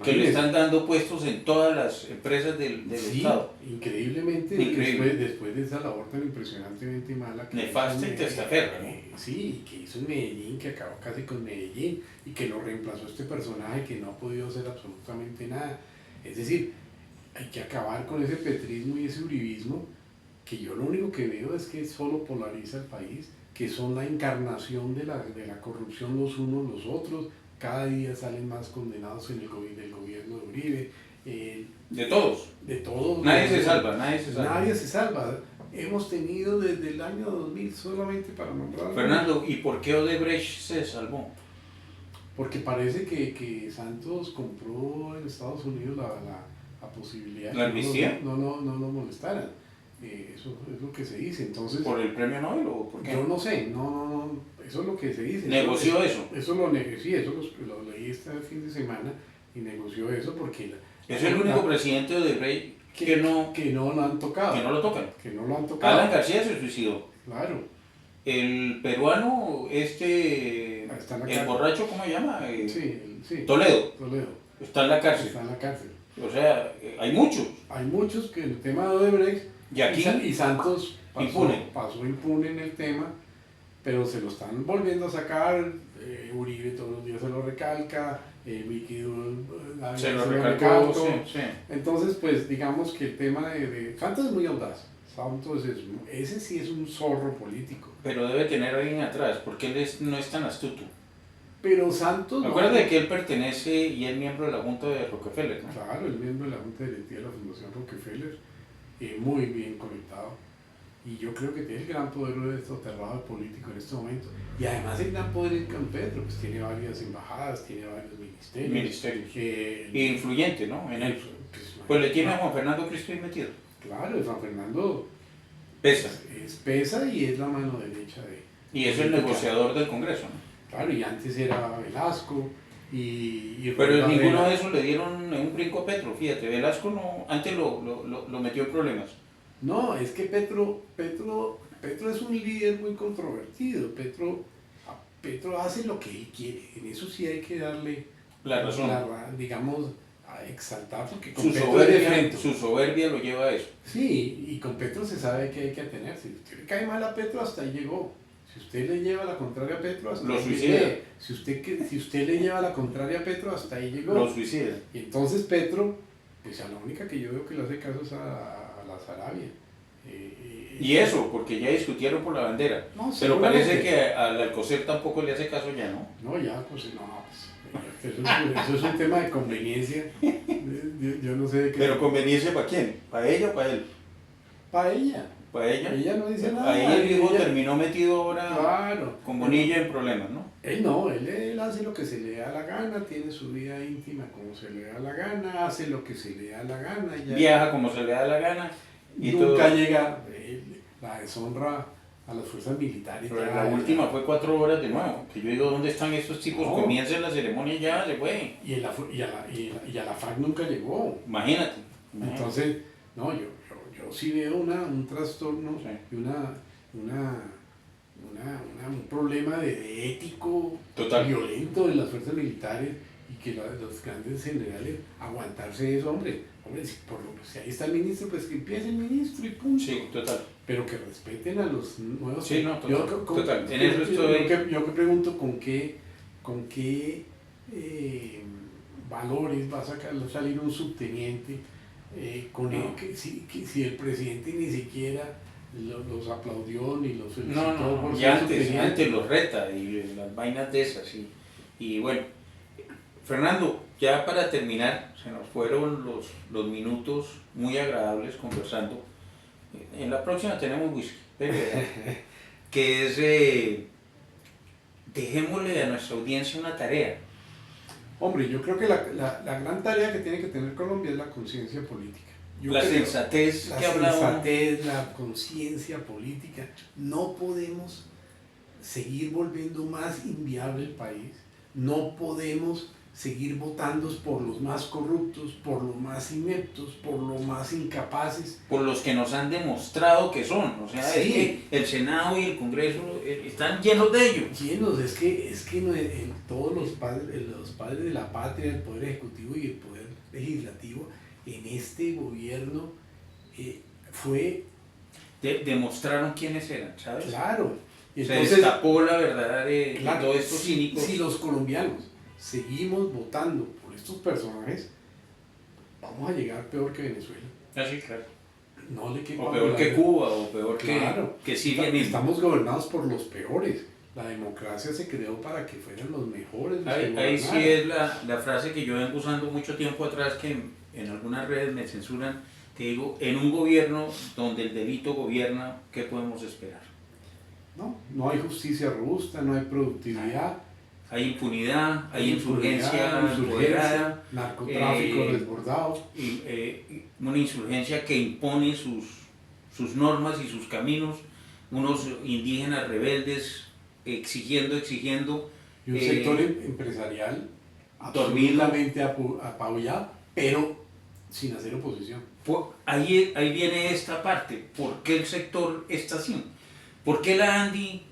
Que le están dando puestos en todas las empresas del Estado. Increíblemente, después de esa labor tan impresionantemente mala que nefasta y testaferra, ¿no? Sí, que hizo en Medellín, que acabó casi con Medellín y que lo reemplazó este personaje que no ha podido hacer absolutamente nada. Es decir, hay que acabar con ese petrismo y ese uribismo, que yo lo único que veo es que solo polariza el país, que son la encarnación de la corrupción los unos los otros. Cada día salen más condenados en del gobierno de Uribe. De todos. De todos. Nadie se salva. Nadie se salva. Hemos tenido desde el año 2000, solamente para nombrar... Fernando, ¿y por qué Odebrecht se salvó? Porque parece que Santos compró en Estados Unidos la posibilidad ¿La amnistía? No lo molestaran. Eso es lo que se dice. Entonces, ¿Por el premio Nobel o por qué? yo no sé, no, eso es lo que se dice. ¿Negoció eso? Eso sí, eso lo leí este fin de semana y negoció eso porque... Es el único presidente de Rey que no lo han tocado. que no lo tocan. Que no lo han tocado. Alan García se suicidó. Claro. El peruano, Está en la el cárcel. borracho, ¿cómo se llama? Sí. Toledo, Toledo. está en la cárcel. Está en la cárcel. O sea, hay muchos. Hay muchos que el tema de Odebrecht Y aquí, y Santos impune. pasó impune en el tema, pero se lo están volviendo a sacar. Uribe todos los días se lo recalca, Vicky se lo recalcó. Sí. Entonces, pues digamos que el tema de Santos es muy audaz. Santos ese sí es un zorro político. Pero debe tener a alguien atrás, porque él no es tan astuto. Pero Santos... Acuérdate que él pertenece y es miembro de la Junta de Rockefeller, ¿no? Claro, el miembro de la Junta Directiva de la Fundación Rockefeller, muy bien conectado. Y yo creo que tiene el gran poder de soterrado político en este momento. Y además el gran poder en Petro, pues tiene varias embajadas, tiene varios ministerios. Y influyente, ¿no? En él. Pues le tiene a Juan Fernando Cristo metido. Claro, Juan Fernando pesa. Es pesa y es la mano derecha de... Y es el negociador del Congreso, ¿no? Claro, y antes era Velasco pero ninguno de esos le dieron un brinco a Petro, fíjate, Velasco no, antes lo metió en problemas. No, es que Petro es un líder muy controvertido. Petro hace lo que él quiere, en eso sí hay que darle la razón. Digamos, a exaltar, porque con su soberbia lo lleva a eso. Sí, y con Petro se sabe que hay que atenerse. Si usted le cae mal a Petro, hasta ahí llegó. Si usted le lleva la contraria a Petro, hasta ahí llegó. Si usted le lleva la contraria a Petro, hasta ahí llegó. Lo suicida. Y entonces Petro, pues a la única que yo veo que le hace caso es a la Sarabia. Y eso, porque ya discutieron por la bandera. No, pero parece que al Alcocer tampoco le hace caso ya, ¿no? No, ya, pues eso es un tema de conveniencia. Yo no sé de qué. ¿Pero conveniencia para quién? ¿Para ella o para él? Para ella. ¿Para ella? Ella no dice nada. Ahí el hijo terminó metido ahora claro, con Bonilla en problemas, ¿no? Él hace lo que se le da la gana, tiene su vida íntima como se le da la gana, hace lo que se le da la gana. Viaja como se le da la gana. Y nunca llega la deshonra a las fuerzas militares. Pero la última fue 4 horas de nuevo. Que yo digo, ¿dónde están estos chicos? No. Comiencen la ceremonia ya, se fue. Y a la FARC nunca llegó. Imagínate. Entonces, no, yo sí veo un trastorno y un problema de ético total, violento de las fuerzas militares y que los grandes generales aguantarse eso, hombre, si ahí está el ministro, pues que empiece el ministro y punto. Sí, total. Pero que respeten a los nuevos. Sí, no, total. Yo que pregunto con qué valores va a salir un subteniente si el presidente ni siquiera los aplaudió ni los felicitó por ser antes los reta y las vainas de esas y bueno, Fernando, ya para terminar, se nos fueron los minutos muy agradables conversando. En la próxima tenemos whisky, que es dejémosle a nuestra audiencia una tarea. Hombre, yo creo que la gran tarea que tiene que tener Colombia es la conciencia política. Sensatez que hablábamos. La conciencia política. No podemos seguir volviendo más inviable el país. No podemos seguir votando por los más corruptos, por los más ineptos, por los más incapaces. Por los que nos han demostrado que son. O sea, sí. Es que el Senado y el Congreso están llenos de ellos. Llenos, es que todos los padres de la patria, el Poder Ejecutivo y el Poder Legislativo, en este gobierno demostraron quiénes eran, ¿sabes? Claro. Y entonces, se destapó la verdad de todos estos cínicos. Si los colombianos seguimos votando por estos personajes, vamos a llegar peor que Venezuela. Sí, claro. O peor que Cuba, o peor que Siria. Estamos gobernados por los peores. La democracia se creó para que fueran los mejores. Ahí sí es la frase que yo vengo usando mucho tiempo atrás, que en algunas redes me censuran, que digo, en un gobierno donde el delito gobierna, ¿qué podemos esperar? No hay justicia robusta, no hay productividad. Hay impunidad, hay insurgencia empoderada, narcotráfico desbordado. Una insurgencia que impone sus sus normas y sus caminos, unos indígenas rebeldes exigiendo, Y un sector empresarial dormido. absolutamente apabullado, pero sin hacer oposición. Ahí viene esta parte. ¿Por qué el sector está así? ¿Por qué la Andi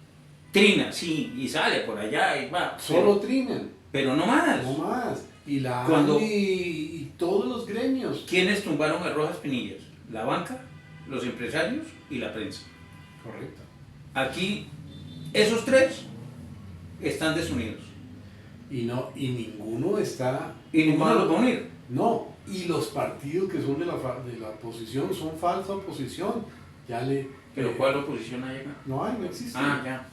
trina? Sí, y sale por allá y va. Solo trinan. Pero no más. No más. Y la Cuando- ANDI y todos los gremios. ¿Quiénes tumbaron a Rojas Pinillas? La banca, los empresarios y la prensa. Correcto. Aquí, esos tres están desunidos. Y ninguno está. Y ninguno los va a unir. No, y los partidos que son de la oposición son falsa oposición. ¿Pero cuál oposición hay acá? No hay, no existe. Ah, ya.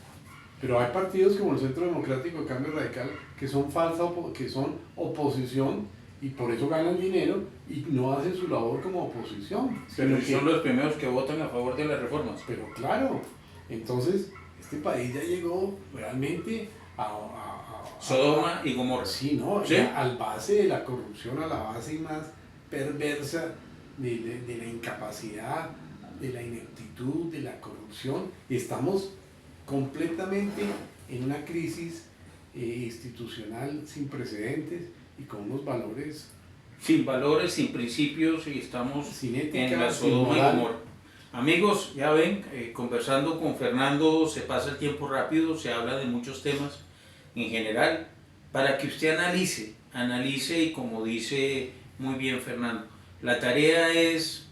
Pero hay partidos como el Centro Democrático de Cambio Radical que son que son oposición y por eso ganan dinero y no hacen su labor como oposición. Pero son los primeros que votan a favor de las reformas. Pero claro, entonces este país ya llegó realmente Sodoma y Gomorra. Sí, ¿no? ¿Sí? Al base de la corrupción, a la base más perversa de la incapacidad, de la ineptitud, de la corrupción. Estamos completamente en una crisis institucional sin precedentes y con unos valores Sin valores, sin principios, y estamos sin ética, en la sin Sodoma y moral. Gomorra. Amigos, ya ven, conversando con Fernando se pasa el tiempo rápido, se habla de muchos temas en general, para que usted analice y como dice muy bien Fernando, la tarea es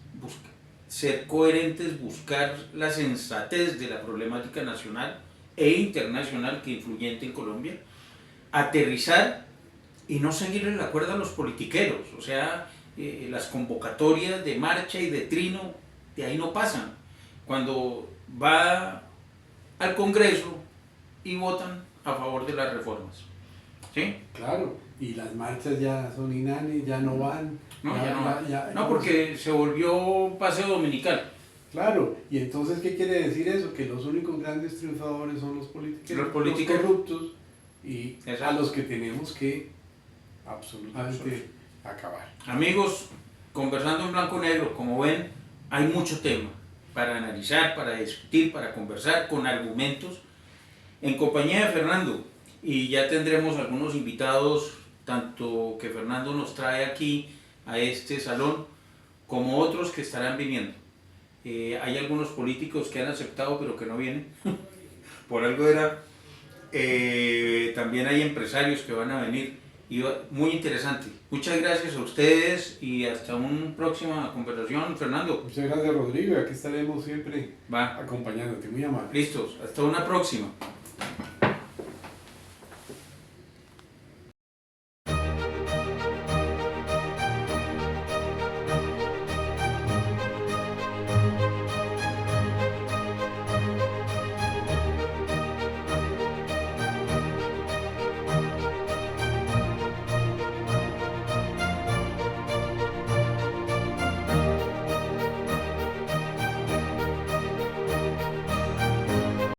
ser coherentes, buscar la sensatez de la problemática nacional e internacional que influyente en Colombia, aterrizar y no seguirle la cuerda a los politiqueros, o sea, las convocatorias de marcha y de trino, de ahí no pasan. Cuando va al Congreso y votan a favor de las reformas. ¿Sí? Claro, y las marchas ya son inanes, ya no van. No, no, porque se volvió paseo dominical. Claro, y entonces, ¿qué quiere decir eso? Que los únicos grandes triunfadores son los políticos corruptos y Exacto. a los que tenemos que absolutamente acabar. Amigos, conversando en blanco y negro, como ven, hay mucho tema para analizar, para discutir, para conversar con argumentos, en compañía de Fernando, y ya tendremos algunos invitados, tanto que Fernando nos trae aquí a este salón, como otros que estarán viniendo. Hay algunos políticos que han aceptado pero que no vienen, por algo era. También hay empresarios que van a venir, y muy interesante. Muchas gracias a ustedes y hasta una próxima conversación, Fernando. Muchas gracias, Rodrigo, y aquí estaremos siempre Va, acompañándote, muy amable. listos, hasta una próxima.